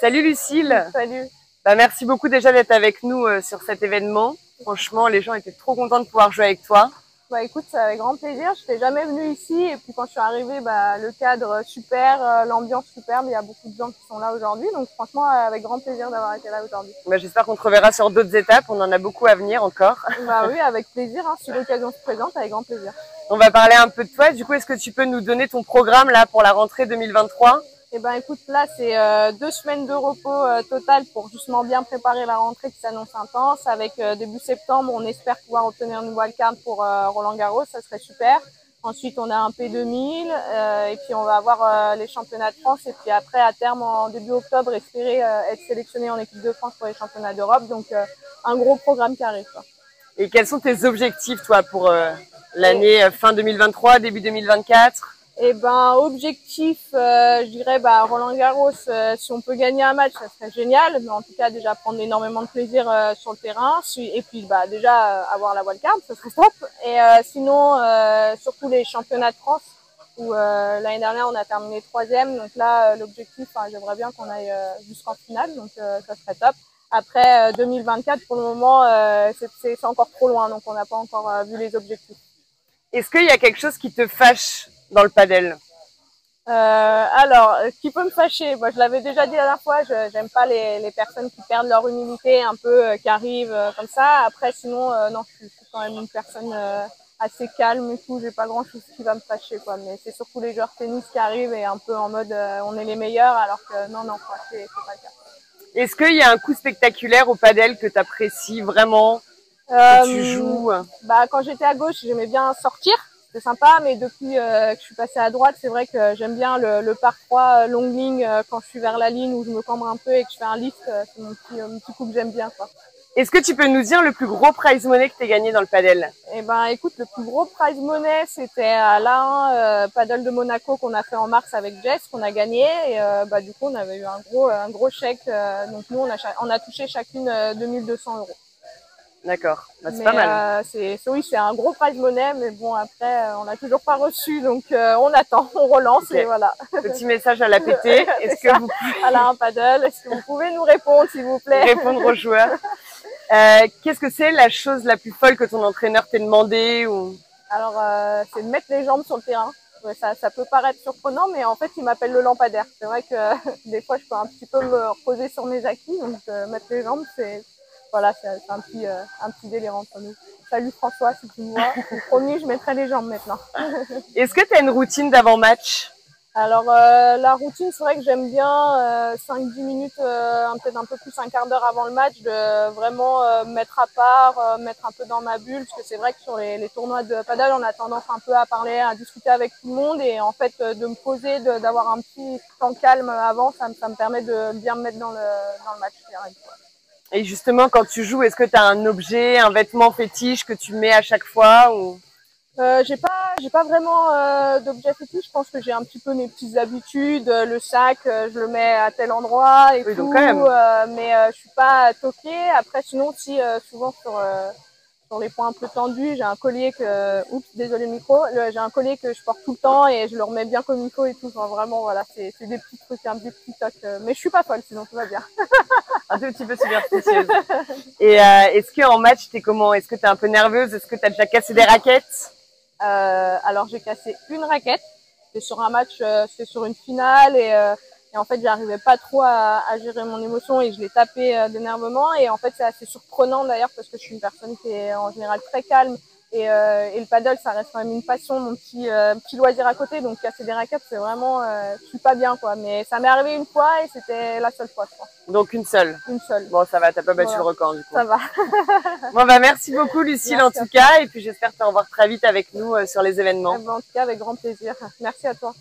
Salut Lucille. Salut. Merci beaucoup déjà d'être avec nous sur cet événement. Franchement, les gens étaient trop contents de pouvoir jouer avec toi. Écoute, c'est avec grand plaisir. Je n'étais jamais venue ici et puis quand je suis arrivée, le cadre super, l'ambiance superbe. Il y a beaucoup de gens qui sont là aujourd'hui. Donc franchement, avec grand plaisir d'avoir été là aujourd'hui. J'espère qu'on te reverra sur d'autres étapes. On en a beaucoup à venir encore. Oui, avec plaisir. Si l'occasion se présente, avec grand plaisir. On va parler un peu de toi. Du coup, est-ce que tu peux nous donner ton programme là pour la rentrée 2023? Écoute, là, c'est 2 semaines de repos total pour justement bien préparer la rentrée qui s'annonce intense. Avec début septembre, on espère pouvoir obtenir une wildcard pour Roland-Garros, ça serait super. Ensuite, on a un P2000 et puis on va avoir les championnats de France. Et puis après, à terme, en début octobre, espérer être sélectionné en équipe de France pour les championnats d'Europe. Donc, un gros programme qui arrive, quoi. Et quels sont tes objectifs, toi, pour l'année fin 2023, début 2024? Objectif, je dirais, Roland-Garros, si on peut gagner un match, ça serait génial. Mais en tout cas, déjà prendre énormément de plaisir sur le terrain. Et puis, déjà avoir la wildcard, ça serait top. Et sinon, surtout les championnats de France, où l'année dernière, on a terminé 3e. Donc là, l'objectif, j'aimerais bien qu'on aille jusqu'en finale. Donc ça serait top. Après 2024, pour le moment, c'est encore trop loin. Donc on n'a pas encore vu les objectifs. Est-ce qu'il y a quelque chose qui te fâche dans le padel? Alors, ce qui peut me fâcher, moi je l'avais déjà dit la dernière fois, j'aime pas les personnes qui perdent leur humilité un peu, qui arrivent comme ça. Après, sinon, non, je suis quand même une personne assez calme et tout, j'ai pas grand chose qui va me fâcher, quoi. Mais c'est surtout les joueurs tennis qui arrivent et un peu en mode on est les meilleurs, alors que non, quoi, c'est pas le cas. Est-ce qu'il y a un coup spectaculaire au padel que tu apprécies vraiment, que tu joues? Quand j'étais à gauche, j'aimais bien sortir. C'est sympa, mais depuis que je suis passée à droite, c'est vrai que j'aime bien le par 3 longue ligne quand je suis vers la ligne où je me cambre un peu et que je fais un lift. C'est mon petit coup que j'aime bien, quoi. Est-ce que tu peux nous dire le plus gros prize money que tu as gagné dans le padel? Écoute, le plus gros prize money, c'était à l'A1 Padel de Monaco qu'on a fait en mars avec Jess, qu'on a gagné. Et du coup, on avait eu un gros chèque. Donc nous, on a touché chacune 2200 €. D'accord, c'est pas mal. Oui, c'est un gros prize money, mais bon, après, on n'a toujours pas reçu, donc on attend, on relance, okay. Et voilà. Petit message à la PT. Est-ce que vous à la Padel, est-ce que vous pouvez nous répondre, s'il vous plaît? Répondre aux joueurs. Qu'est-ce que c'est la chose la plus folle que ton entraîneur t'ait demandé ou... Alors, c'est de mettre les jambes sur le terrain. Ça peut paraître surprenant, mais en fait, il m'appelle le lampadaire. C'est vrai que des fois, je peux un petit peu me reposer sur mes acquis, donc mettre les jambes, c'est un petit délire entre nous. Salut François, si tu me vois. Promis, je mettrai les jambes maintenant. Est-ce que tu as une routine d'avant-match? Alors, la routine, c'est vrai que j'aime bien 5-10 minutes, peut-être un peu plus, un quart d'heure avant le match, de vraiment mettre à part, mettre un peu dans ma bulle, parce que c'est vrai que sur les tournois de padel, on a tendance un peu à parler, à discuter avec tout le monde, et en fait, de me poser, d'avoir un petit temps calme avant, ça me permet de bien me mettre dans le match. Et justement, quand tu joues, est-ce que tu as un objet, un vêtement fétiche que tu mets à chaque fois ou... J'ai pas vraiment d'objet fétiche. Je pense que j'ai un petit peu mes petites habitudes. Le sac, je le mets à tel endroit et oui, tout. Donc quand même. Mais je suis pas toquée. Après, sinon, souvent sur les points un peu tendus, j'ai un collier que... Oups, désolé le micro. J'ai un collier que je porte tout le temps et je le remets bien comme il faut et tout. Enfin, vraiment, voilà, c'est des petits trucs, des petits tocs. Mais je suis pas folle, sinon tout va bien. Un tout petit peu superstitieuse. Et est-ce qu'en match, t'es comment? Est-ce que t'es un peu nerveuse? Est-ce que t'as déjà cassé des raquettes? Alors, j'ai cassé une raquette. C'était sur un match, c'était sur une finale et en fait, j'arrivais pas trop à gérer mon émotion et je l'ai tapé d'énervement. Et en fait, c'est assez surprenant d'ailleurs parce que je suis une personne qui est en général très calme et le paddle, ça reste quand même une passion, mon petit loisir à côté. Donc, casser des raquettes, c'est vraiment, je suis pas bien, quoi. Mais ça m'est arrivé une fois et c'était la seule fois, je crois. Donc, une seule? Une seule. Bon, ça va, t'as pas battu le record, du coup. Ça va. Bon, merci beaucoup, Lucille, en tout cas. Et puis, j'espère te revoir très vite avec nous sur les événements. En tout cas, avec grand plaisir. Merci à toi.